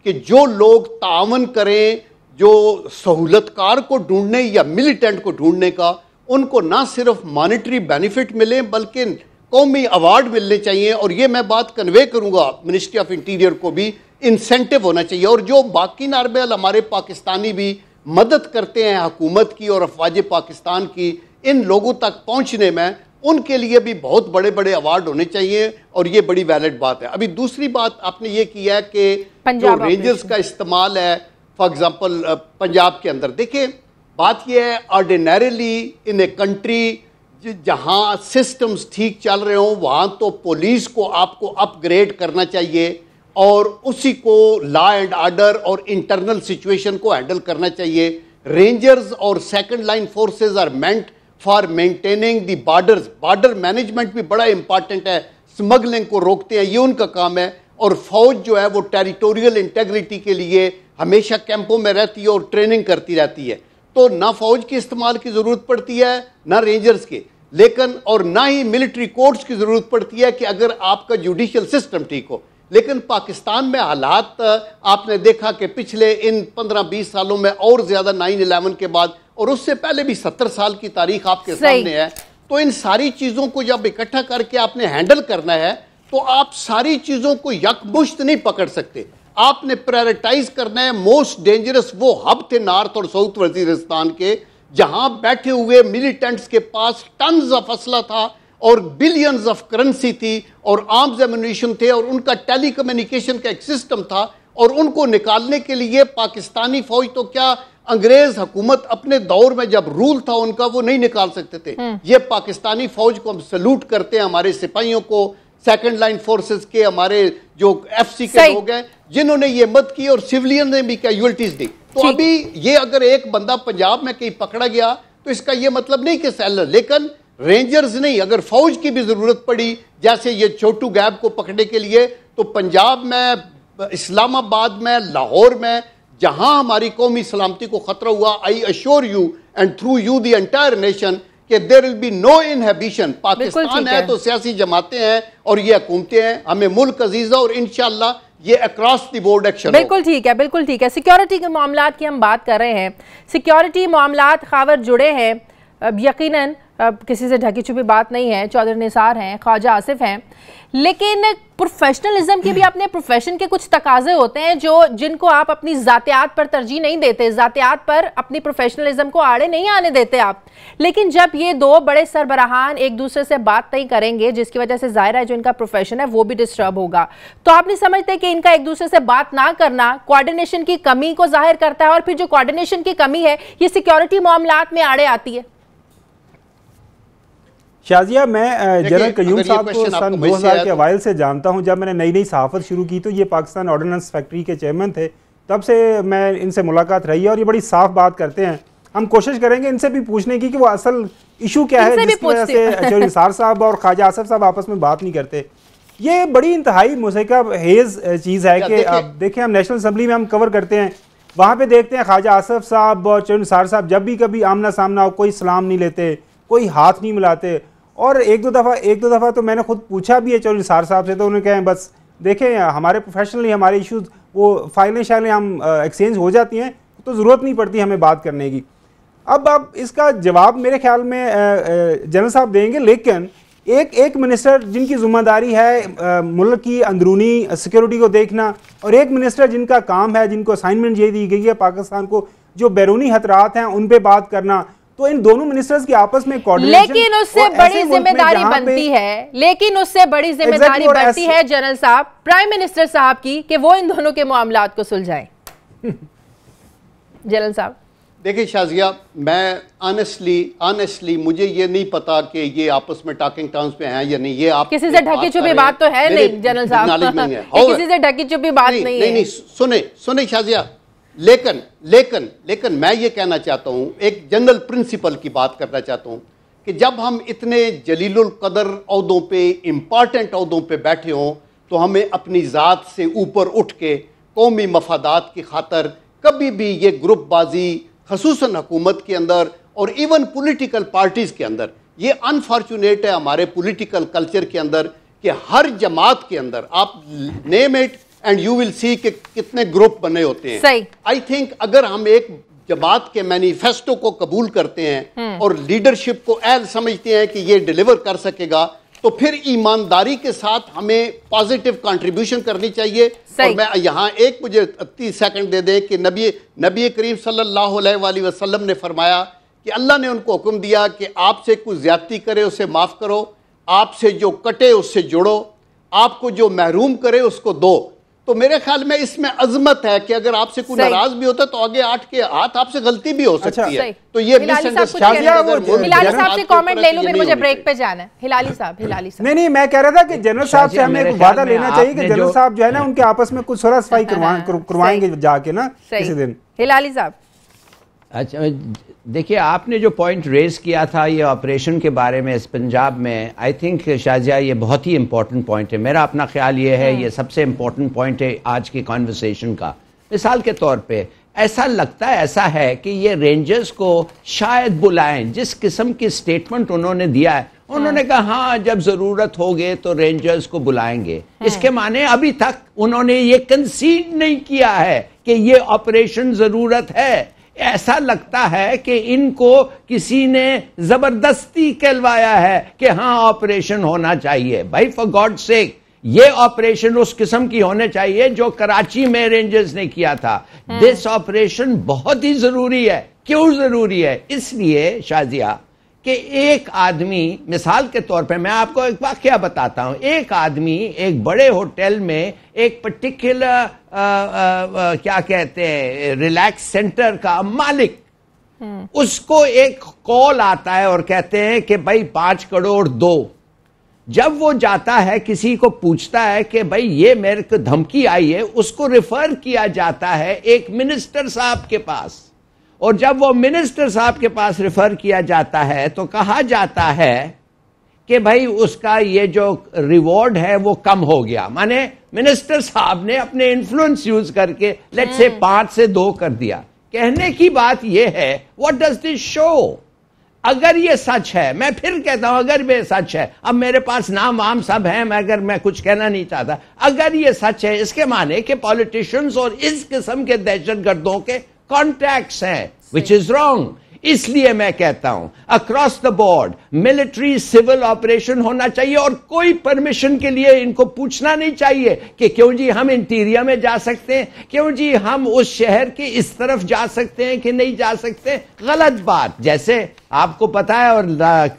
कि जो लोग तावन करें जो सहूलतकार को ढूंढने या मिलिटेंट को ढूंढने का, उनको ना सिर्फ मॉनेटरी बेनिफिट मिले बल्कि कौमी अवार्ड मिलने चाहिए। और ये मैं बात कन्वे करूंगा मिनिस्ट्री ऑफ इंटीरियर को भी, इंसेंटिव होना चाहिए। और जो बाकी नारबेल हमारे पाकिस्तानी भी मदद करते हैं हुकूमत की और अफवाज पाकिस्तान की इन लोगों तक पहुंचने में, उनके लिए भी बहुत बड़े बड़े अवार्ड होने चाहिए और ये बड़ी वैलिड बात है। अभी दूसरी बात आपने ये किया है कि जो रेंजर्स का इस्तेमाल है फॉर एग्जाम्पल पंजाब के अंदर, देखिए बात यह है ऑर्डिनरली इन ए कंट्री जहां सिस्टम्स ठीक चल रहे हों वहां तो पुलिस को आपको अपग्रेड करना चाहिए और उसी को लॉ एंड ऑर्डर और इंटरनल सिचुएशन को हैंडल करना चाहिए। रेंजर्स और second line forces are meant for maintaining the borders. Border management भी बड़ा इंपॉर्टेंट है, स्मगलिंग को रोकते हैं, ये उनका काम है। और फौज जो है वो टेरिटोरियल इंटेग्रिटी के लिए हमेशा कैंपों में रहती है और ट्रेनिंग करती रहती है। तो ना फौज के इस्तेमाल की जरूरत पड़ती है ना रेंजर्स के, लेकिन और ना ही मिलिट्री कोर्ट्स की जरूरत पड़ती है कि अगर आपका जुडिशियल सिस्टम ठीक हो। लेकिन पाकिस्तान में हालात आपने देखा कि पिछले इन 15-20 सालों में और ज्यादा 9/11 के बाद और उससे पहले भी 70 साल की तारीख आपके सामने है। तो इन सारी चीजों को जब इकट्ठा करके आपने हैंडल करना है तो आप सारी चीजों को यकमुश्त नहीं पकड़ सकते। आपने प्रायोरिटाइज करना है मोस्ट डेंजरस वो हब थे नॉर्थ और साउथ वजीरिस्तान के, जहां बैठे हुए मिलिटेंट्स के पास टन्स ऑफ असला था और बिलियंस ऑफ करेंसी थी और आर्म्स एम्युनिशन थे और उनका टेलीकम्युनिकेशन का एक सिस्टम था और उनको निकालने के लिए पाकिस्तानी फौज तो क्या अंग्रेज हुकूमत अपने दौर में जब रूल था उनका, वो नहीं निकाल सकते थे। ये पाकिस्तानी फौज को हम सल्यूट करते हैं, हमारे सिपाहियों को, सेकंड लाइन फोर्सेस के, हमारे जो एफसी के लोग हैं जिन्होंने ये मत की, और सिविलियन ने भी कैजुअलिटीज दी। तो अभी ये अगर एक बंदा पंजाब में कहीं पकड़ा गया तो इसका ये मतलब नहीं कि सेलर, लेकिन रेंजर्स नहीं, अगर फौज की भी जरूरत पड़ी, जैसे ये छोटू गैब को पकड़ने के लिए, तो पंजाब में, इस्लामाबाद में, लाहौर में, जहां हमारी कौमी सलामती को खतरा हुआ, I assure you and through you the entire nation कि there will be no inhibition. Pakistan है तो सियासी जमातें हैं और ये हुकूमतें हैं, हमें मुल्क अजीजा, और इंशाल्लाह ये अक्रॉस द बोर्ड एक्शन। बिल्कुल ठीक है, बिल्कुल ठीक है। सिक्योरिटी के मामलात की हम बात कर रहे हैं, सिक्योरिटी मामलात खावर जुड़े हैं, यकीनन किसी से ढकी छुपी बात नहीं है। चौधरी निसार हैं, ख्वाजा आसिफ हैं, लेकिन प्रोफेशनलिज्म के भी अपने प्रोफेशन के कुछ तकाजे होते हैं जिनको आप अपनी जातियात पर तरजीह नहीं देते, जातियात पर अपनी प्रोफेशनलिज्म को आड़े नहीं आने देते आप। लेकिन जब ये दो बड़े सरबराहान एक दूसरे से बात नहीं करेंगे, जिसकी वजह से जाहिर है जो इनका प्रोफेशन है वो भी डिस्टर्ब होगा, तो आप नहीं समझते कि इनका एक दूसरे से बात ना करना कोऑर्डिनेशन की कमी को जाहिर करता है, और फिर जो कोऑर्डिनेशन की कमी है ये सिक्योरिटी मामलात में आड़े आती है? शाजिया, मैं जनरल कयूम साहब को सन 2000 के अवाइल से जानता हूं। जब मैंने नई नई सहाफत शुरू की तो ये पाकिस्तान ऑर्डिनेंस फैक्ट्री के चेयरमैन थे, तब से मैं इनसे मुलाकात रही है और ये बड़ी साफ बात करते हैं। हम कोशिश करेंगे इनसे भी पूछने की कि वो असल इशू क्या है जिसकी वजह से चौधरी निसार साहब और ख्वाजा आसिफ साहब आपस में बात नहीं करते। ये बड़ी इंतहाई मुसीका हेज चीज़ है कि आप देखें, हम नेशनल असम्बली में हम कवर करते हैं, वहाँ पे देखते हैं ख्वाजा आसिफ साहब और चौधरी निसार साहब जब भी कभी आमना सामना हो, कोई सलाम नहीं लेते, कोई हाथ नहीं मिलाते। और एक दो दफ़ा तो मैंने खुद पूछा भी है चौधरी निसार साहब से, तो उन्होंने कहा बस देखें हमारे प्रोफेशनली हमारे इश्यूज वो फाइलें शाइलें हम एक्सचेंज हो जाती हैं, तो ज़रूरत नहीं पड़ती हमें बात करने की। अब इसका जवाब मेरे ख्याल में जनरल साहब देंगे, लेकिन एक मिनिस्टर जिनकी जिम्मेदारी है मुल्क की अंदरूनी सिक्योरिटी को देखना, और एक मिनिस्टर जिनका काम है, जिनको असाइनमेंट ये दी गई है पाकिस्तान को जो बैरूनी खतरात हैं उन पे बात करना, तो इन दोनों मिनिस्टर्स की आपस में कोऑर्डिनेशन, लेकिन उससे बड़ी जिम्मेदारी बनती है जनरल साहब, प्राइम मिनिस्टर साहब की, कि वो इन दोनों के मामलात को सुलझाएं। जनरल साहब देखिए शाजिया, मैं ऑनेस्टली मुझे ये नहीं पता कि ये आपस में टॉकिंग टर्म्स पे हैं या नहीं। ये आप किसी से ढकी छुपी बात तो है नहीं जनरल साहब, किसी से ढकी छुपी बात नहीं है। सुने शाजिया, लेकिन मैं ये कहना चाहता हूं, एक जनरल प्रिंसिपल की बात करना चाहता हूं कि जब हम इतने जलीलुल कदर ओहदों पे, इंपॉर्टेंट ओहदों पे बैठे हों, तो हमें अपनी ज़ात से ऊपर उठ के कौमी मफादात की खातर कभी भी ये ग्रुपबाजी, खसूसन हुकूमत के अंदर और इवन पॉलिटिकल पार्टीज के अंदर, ये अनफॉर्चुनेट है हमारे पॉलिटिकल कल्चर के अंदर कि हर जमात के अंदर आप name it and you will see कि कितने ग्रुप बने होते हैं। आई थिंक अगर हम एक जमात के मैनिफेस्टो को कबूल करते हैं और लीडरशिप को एल समझते हैं कि ये डिलीवर कर सकेगा, तो फिर ईमानदारी के साथ हमें पॉजिटिव कंट्रीब्यूशन करनी चाहिए। और मैं यहाँ एक मुझे 30 सेकंड दे दे कि नबी करीम सल्लल्लाहु अलैहि वसल्लम ने फरमाया कि अल्लाह ने उनको हुक्म दिया कि आपसे कुछ ज्यादती करे उसे माफ करो, आपसे जो कटे उससे जुड़ो, आपको जो महरूम करे उसको दो। तो मेरे ख्याल में इसमें अजमत है कि अगर आपसे कोई नाराज भी होता है तो आगे आठ के हाथ आपसे गलती भी हो सकती है। तो ये हिलाली साहब से कमेंट ले लूं, फिर मुझे ब्रेक पे जाना है। हिलाली साहब नहीं, मैं कह रहा था कि जनरल साहब से हमें एक वादा लेना चाहिए कि जनरल साहब जो है ना उनके आपस में कुछ सुलह सफाई करवाएंगे जाके ना किसी दिन। हिलाली साहब, अच्छा देखिए, आपने जो पॉइंट रेज किया था ये ऑपरेशन के बारे में इस पंजाब में, आई थिंक शाजिया ये बहुत ही इंपॉर्टेंट पॉइंट है। मेरा अपना ख्याल ये है ये सबसे इंपॉर्टेंट पॉइंट है आज की कॉन्वर्सेशन का। मिसाल के तौर पे ऐसा है कि ये रेंजर्स को शायद बुलाएं, जिस किस्म की स्टेटमेंट उन्होंने दिया है, उन्होंने कहा हाँ जब जरूरत होगे तो रेंजर्स को बुलाएंगे। इसके माने अभी तक उन्होंने ये कंसीड नहीं किया है कि ये ऑपरेशन जरूरत है। ऐसा लगता है कि इनको किसी ने जबरदस्ती कहलवाया है कि हाँ ऑपरेशन होना चाहिए। भाई फॉर गॉड सेक, ये ऑपरेशन उस किस्म की होने चाहिए जो कराची में रेंजर्स ने किया था। दिस ऑपरेशन बहुत ही जरूरी है। क्यों जरूरी है? इसलिए शाजिया कि एक आदमी, मिसाल के तौर पे मैं आपको एक वाकया बताता हूं, एक आदमी एक बड़े होटल में एक पर्टिकुलर क्या कहते हैं रिलैक्स सेंटर का मालिक, उसको एक कॉल आता है और कहते हैं कि भाई 5 करोड़ दो। जब वो जाता है किसी को पूछता है कि भाई ये मेरे को धमकी आई है, उसको रिफर किया जाता है एक मिनिस्टर साहब के पास, और जब वो मिनिस्टर साहब के पास रिफर किया जाता है तो कहा जाता है कि भाई उसका ये जो रिवॉर्ड है वो कम हो गया। माने मिनिस्टर साहब ने अपने इन्फ्लुएंस यूज करके लेट्स से 5 से 2 कर दिया। कहने की बात यह है, व्हाट डज दिस शो? अगर ये सच है, मैं फिर कहता हूं अगर ये सच है, अब मेरे पास नाम वाम सब है, मैं कुछ कहना नहीं चाहता, अगर ये सच है इसके माने कि पॉलिटिशियंस और इस किस्म के दहशतगर्दों के कॉन्टैक्ट्स हैं, विच इज रॉन्ग। इसलिए मैं कहता हूं across the board military civil operation होना चाहिए और कोई परमिशन के लिए इनको पूछना नहीं चाहिए कि क्यों जी हम इंटीरियर में जा सकते हैं, क्यों जी हम उस शहर के इस तरफ जा सकते हैं कि नहीं जा सकते। गलत बात, जैसे आपको पता है और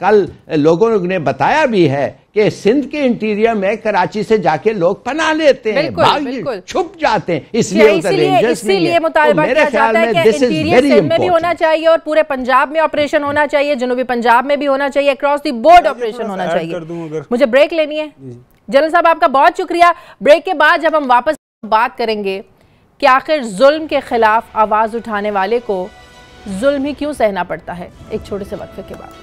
कल लोगों ने बताया भी है कि सिंध के इंटीरियर में कराची से जाके लोग पनाह लेते हैं, भाग छुप जाते हैं, इसलिए उधर रेंजर्स नहीं है। तो मेरे ख्याल में दिस इज वेरी इंपॉर्टेंट भी होना चाहिए और पूरे पंजाब में ऑपरेशन होना चाहिए, जनूबी पंजाब में भी होना चाहिए, अक्रॉस द बोर्ड ऑपरेशन होना चाहिए। मुझे ब्रेक लेनी है। जनरल साहब आपका बहुत शुक्रिया। ब्रेक के बाद जब हम वापस बात करेंगे कि आखिर जुल्म के खिलाफ आवाज उठाने वाले को जुल्म ही क्यों सहना पड़ता है, एक छोटे से वक्फे के बाद।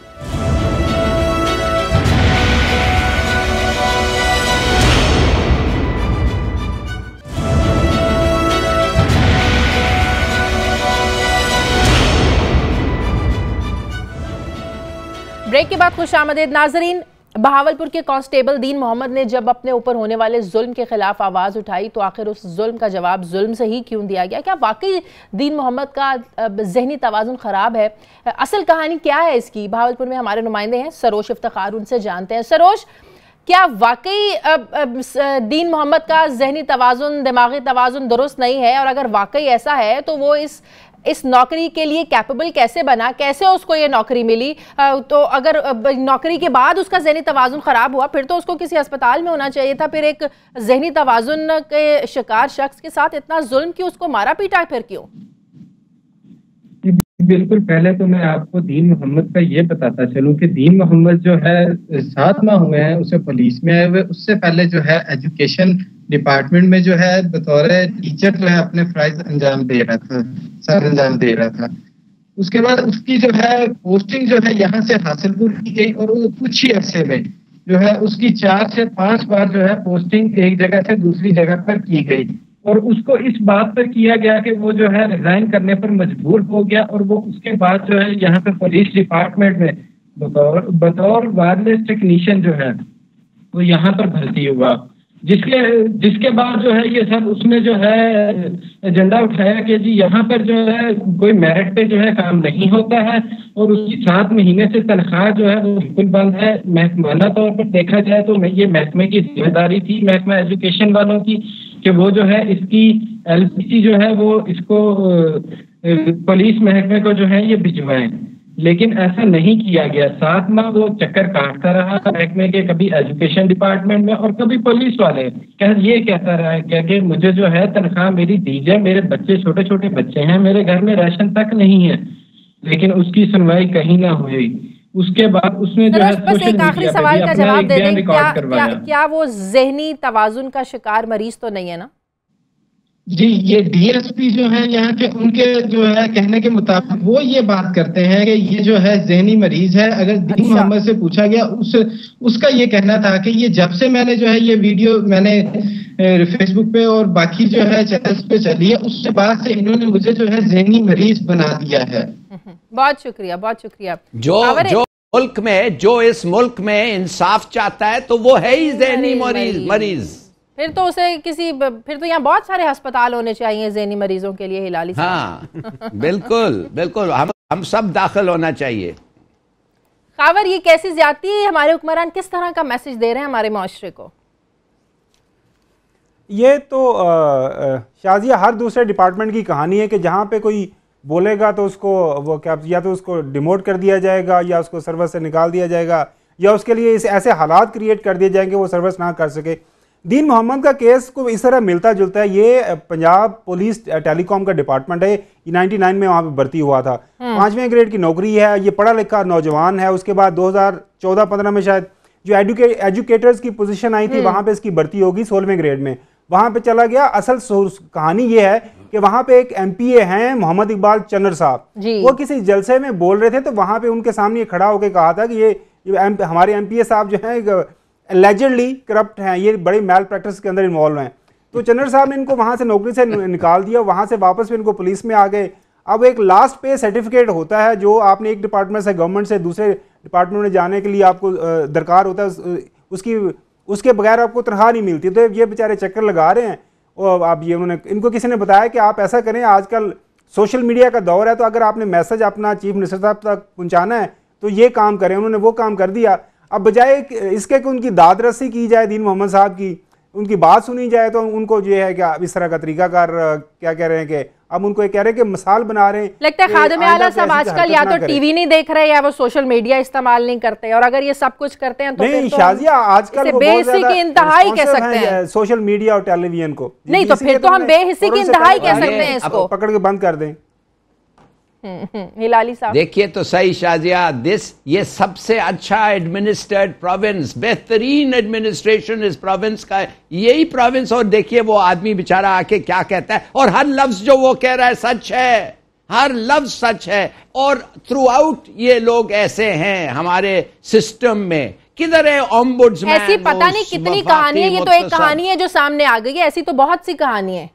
ब्रेक के बाद खुशामदीद नाजरीन। बहावलपुर के कांस्टेबल दीन मोहम्मद ने जब अपने ऊपर होने वाले जुल्म के खिलाफ आवाज़ उठाई तो आखिर उस जुल्म का जवाब जुल्म से ही क्यों दिया गया? क्या वाकई दीन मोहम्मद का जहनी तवाज़ुन ख़राब है? असल कहानी क्या है इसकी? बहावलपुर में हमारे नुमाइंदे हैं सरोश इफ्तिखार, उनसे जानते हैं। सरोश, क्या वाकई दीन मोहम्मद का जहनी तवाज़ुन, दिमागी तवाज़ुन दुरुस्त नहीं है? और अगर वाकई ऐसा है तो वो इस नौकरी के लिए कैपेबल कैसे बना, कैसे उसको ये नौकरी मिली? तो अगर नौकरी के बाद उसका जहनी तवाज़ुन ख़राब हुआ फिर तो उसको किसी अस्पताल में होना चाहिए था। फिर एक जहनी तवाज़ुन के शिकार शख्स के साथ इतना जुल्म क्यों, उसको मारा पीटा फिर क्यों? बिल्कुल, पहले तो मैं आपको दीन मोहम्मद का ये बताता चलूं कि दीन मोहम्मद जो है 7 माह हुए हैं उसे पुलिस में आए हुए। उससे पहले जो है एजुकेशन डिपार्टमेंट में जो है बतौर टीचर जो है अपने फराइज अंजाम दे रहा था, सर अंजाम दे रहा था। उसके बाद उसकी जो है पोस्टिंग जो है यहाँ से हासिलपुर की गई और वो कुछ ही अरसे में जो है उसकी 4 से 5 बार जो है पोस्टिंग एक जगह से दूसरी जगह पर की गई और उसको इस बात पर किया गया कि वो जो है रिजाइन करने पर मजबूर हो गया और वो उसके बाद जो है यहाँ पे पुलिस डिपार्टमेंट में बतौर वायरलेस टेक्नीशियन जो है वो यहाँ पर भर्ती हुआ। जिसके बाद जो है ये सब उसने जो है एजेंडा उठाया कि जी यहाँ पर जो है कोई मेरिट पे जो है काम नहीं होता है और उसकी 7 महीने से तनख्वाह जो है वो बिल्कुल बंद है। महकमाना तौर पर देखा जाए तो ये महकमे की जिम्मेदारी थी, महकमा एजुकेशन वालों की, कि वो जो है इसकी LPC जो है वो इसको पुलिस महकमे को जो है ये भिजवाएं, लेकिन ऐसा नहीं किया गया। 7 माह वो चक्कर काटता रहा महकमे के, कभी एजुकेशन डिपार्टमेंट में और कभी पुलिस वाले ये कहता रहा है कि मुझे जो है तनख्वाह मेरी दीजिए, मेरे बच्चे छोटे छोटे बच्चे हैं, मेरे घर में राशन तक नहीं है, लेकिन उसकी सुनवाई कहीं ना हुई। उसके बाद उसने जो है बस एक आखिरी सवाल का जवाब दे दें, क्या वो जहनी तवाजुन का शिकार मरीज तो नहीं है ना? जी, ये DSP जो है यहाँ के, उनके जो है कहने के मुताबिक वो ये बात करते हैं कि ये जो है जहनी मरीज है। अगर दीन मोहम्मद से पूछा गया उसका ये कहना था कि ये जब से मैंने जो है ये वीडियो मैंने फेसबुक पे और बाकी जो है चैनल्स पे चली है उसके बाद से इन्होंने मुझे जो है जहनी मरीज बना दिया है। बहुत शुक्रिया, बहुत शुक्रिया। जो मुल्क में, जो इस मुल्क में इंसाफ चाहता है तो वो है ही जहनी मरीज। फिर तो उसे फिर तो यहाँ बहुत सारे अस्पताल होने चाहिए जहनी मरीजों के लिए, हिलाली साहब। हाँ बिल्कुल बिल्कुल, हम सब दाखिल होना चाहिए। खावर, ये कैसी ज्यादती है? हमारे हुक्मरान किस तरह का मैसेज दे रहे हैं हमारे माशरे को? ये तो शाजिया हर दूसरे डिपार्टमेंट की कहानी है कि जहाँ पे कोई बोलेगा तो उसको वो क्या या तो उसको डिमोट कर दिया जाएगा या उसको सर्विस से निकाल दिया जाएगा या उसके लिए ऐसे हालात क्रिएट कर दिए जाएंगे वो सर्विस ना कर सके। दीन मोहम्मद का केस को इस तरह मिलता जुलता है। ये पंजाब पुलिस टेलीकॉम का डिपार्टमेंट है, 99 में वहाँ पे भर्ती हुआ था, 5वें ग्रेड की नौकरी है, ये पढ़ा लिखा नौजवान है। उसके बाद 2014-15 में शायद जो एजुकेटर्स की पोजीशन आई थी वहाँ पे इसकी भर्ती होगी 16वें ग्रेड में, वहाँ पे चला गया। असल कहानी ये है कि वहाँ पे एक MPA हैं मोहम्मद इकबाल चन्नर साहब, वो किसी जलसे में बोल रहे थे तो वहाँ पे उनके सामने खड़ा होकर कहा था कि ये हमारे MPA साहब जो है एलिजिडली करप्ट हैं, ये बड़ी मैल प्रैक्टिस के अंदर इन्वॉल्व हैं। तो चन्नर साहब ने इनको वहाँ से नौकरी से निकाल दिया, वहाँ से वापस भी इनको पुलिस में आ गए। अब एक लास्ट पे सर्टिफिकेट होता है जो आपने एक डिपार्टमेंट से गवर्नमेंट से दूसरे डिपार्टमेंट में जाने के लिए आपको दरकार होता है, उसके बगैर आपको तनख्वाह नहीं मिलती। तो ये बेचारे चक्कर लगा रहे हैं। और आप ये इनको किसी ने बताया कि आप ऐसा करें, आजकल सोशल मीडिया का दौर है, तो अगर आपने मैसेज अपना चीफ मिनिस्टर साहब तक पहुँचाना है तो ये काम करें। उन्होंने वो काम कर दिया। अब बजाय इसके कि उनकी दाद रस्सी की जाए दीन मोहम्मद साहब की, उनकी बात सुनी जाए, तो उनको जो है क्या इस तरह का तरीकाकार क्या कह रहे हैं कि अब उनको कह रहे हैं कि मिसाल बना रहे हैं। लगता है खादिम आला साहब आजकल या तो टीवी नहीं देख रहे या वो सोशल मीडिया इस्तेमाल नहीं करते, और अगर ये सब कुछ करते हैं तो नहीं शाजिया आजकल बेहिस्सी की इंतहाई कह सकते हैं सोशल मीडिया और टेलीविजन को। नहीं तो फिर तो हम बेहिस्सी की इंतहाई कह सकते हैं इसको, पकड़ के बंद कर दें। हिलाली साहब देखिए तो सही शाजिया, ये सबसे अच्छा एडमिनिस्ट्रेटेड प्रोविंस, बेहतरीन एडमिनिस्ट्रेशन इस प्रोविंस का यही प्रोविंस। और देखिए वो आदमी बेचारा आके क्या कहता है, और हर लफ्ज जो वो कह रहा है सच है, हर लफ्ज सच है। और थ्रू आउट ये लोग ऐसे हैं हमारे सिस्टम में। किधर है ओम्बुड्समैन? ऐसी पता नहीं कितनी कहानी है, ये तो एक कहानी है जो सामने आ गई है, ऐसी तो बहुत सी कहानी है।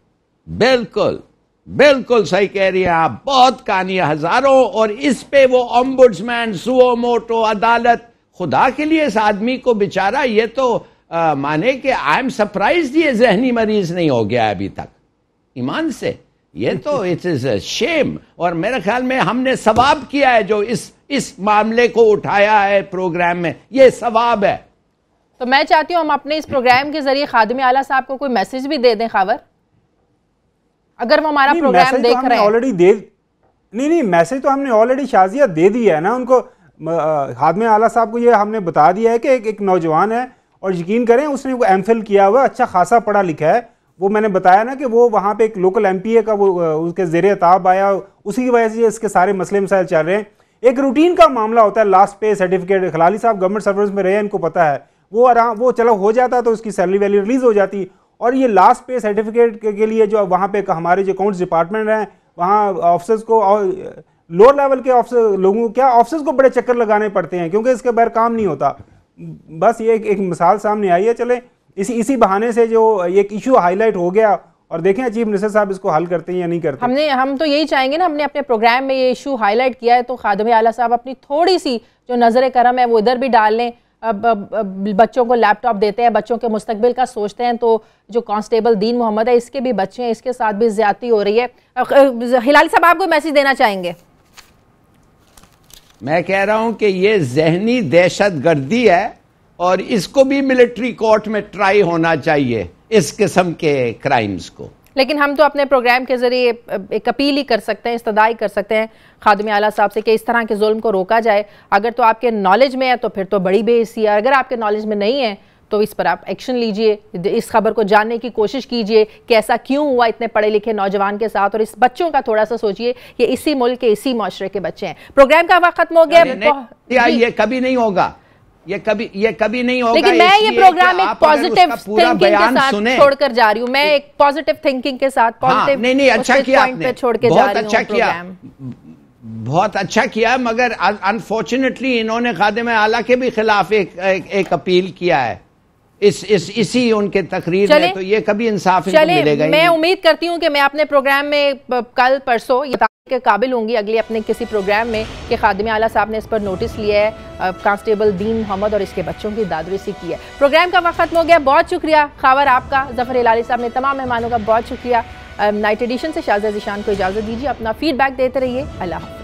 बिल्कुल बिल्कुल सही कह रही हैं आप, बहुत कहानियां हजारों। और इस पे वो ओम्बुड्समैन, सुओ मोटो, अदालत, खुदा के लिए इस आदमी को बेचारा ये तो माने कि आई एम सरप्राइज्ड ये जहनी मरीज नहीं हो गया अभी तक, ईमान से। ये तो इट इज अ शेम। और मेरे ख्याल में हमने सवाब किया है जो इस मामले को उठाया है प्रोग्राम में, ये सवाब है। तो मैं चाहती हूं हम अपने इस प्रोग्राम के जरिए खादिम आला साहब को कोई मैसेज भी दे दें खावर, अगर वो हमारा प्रोग्राम देख रहे हैं। ऑलरेडी नहीं मैसेज तो हमने ऑलरेडी शाजिया दे दिया है ना उनको। खादिम आला साहब को ये हमने बता दिया है कि एक नौजवान है, और यकीन करें उसने वो MPhil किया हुआ, अच्छा खासा पढ़ा लिखा है। वो मैंने बताया ना कि वो वहाँ पे एक लोकल MPA का वो उसके ज़ेरे ताब आया, उसी की वजह से इसके सारे मसले मसाइल चल रहे हैं। एक रूटीन का मामला होता है, लास्ट पे सर्टिफिकेट। खलाली साहब गवर्नमेंट सर्विस में रहे, इनको पता है। वो चलो हो जाता तो उसकी सैलरी वैल्यू रिलीज हो जाती। और ये लास्ट पे सर्टिफिकेट के लिए जो वहाँ पे हमारे जो अकाउंट्स डिपार्टमेंट हैं, वहाँ ऑफिसर्स को और लोअर लेवल के ऑफिसर लोगों को क्या ऑफिसर्स को बड़े चक्कर लगाने पड़ते हैं, क्योंकि इसके बगैर काम नहीं होता। बस ये एक मिसाल सामने आई है। चले इसी बहाने से जो एक इशू हाईलाइट हो गया, और देखें चीफ मिनिस्टर साहब इसको हल करते हैं या नहीं करते। हम तो यही चाहेंगे ना, हमने अपने प्रोग्राम में ये इशू हाईलाइट किया है, तो खादिम आला साहब अपनी थोड़ी सी जो नजर करम है वो इधर भी डाल लें। बच्चों को लैपटॉप देते हैं, बच्चों के मुस्तकबिल का सोचते हैं, तो जो कांस्टेबल दीन मोहम्मद है इसके भी बच्चे हैं, इसके साथ भी ज्यादती हो रही है। हिलाली साहब आप कोई मैसेज देना चाहेंगे? मैं कह रहा हूं कि ये जहनी दहशत गर्दी है, और इसको भी मिलिट्री कोर्ट में ट्राई होना चाहिए, इस किस्म के क्राइम्स को। लेकिन हम तो अपने प्रोग्राम के जरिए एक अपील ही कर सकते हैं, इस्तदाई कर सकते हैं खादिम आला साहब से कि इस तरह के जुल्म को रोका जाए। अगर तो आपके नॉलेज में है तो फिर तो बड़ी बेइज्जती है, अगर आपके नॉलेज में नहीं है तो इस पर आप एक्शन लीजिए, इस खबर को जानने की कोशिश कीजिए कि ऐसा क्यों हुआ इतने पढ़े लिखे नौजवान के साथ, और इस बच्चों का थोड़ा सा सोचिए कि इसी मुल्क के इसी माशरे के बच्चे हैं। प्रोग्राम का वक्त खत्म हो गया। ये कभी नहीं होगा, ये कभी नहीं होगा। लेकिन मैं ये प्रोग्राम एक पॉजिटिव थिंकिंग के साथ छोड़कर जा रही हूँ, मैं एक पॉजिटिव थिंकिंग के साथ पॉजिटिव नहीं अच्छा किया आपने, छोड़ के जा रही हूँ। बहुत अच्छा किया, मगर अनफॉर्चुनेटली इन्होंने खादिम आला के भी खिलाफ एक अपील किया है इसी उनके तकरीर में, तो ये कभी इंसाफ मिलेगा। मैं उम्मीद करती हूँ कि मैं अपने प्रोग्राम में कल परसों ये के काबिल होंगी अगले अपने किसी प्रोग्राम में कि खादिम आला साहब ने इस पर नोटिस लिया है, कांस्टेबल दीन मोहम्मद और इसके बच्चों की दादरसी की है। प्रोग्राम का वक्त खत्म हो गया। बहुत शुक्रिया खावर आपका, जफर हिलाली साहब ने, तमाम मेहमानों का बहुत शुक्रिया। नाइट एडिशन से शाज़िया ज़ीशान को इजाज़त दीजिए। अपना फीडबैक देते रहिए। अल्लाह हाफ़िज़।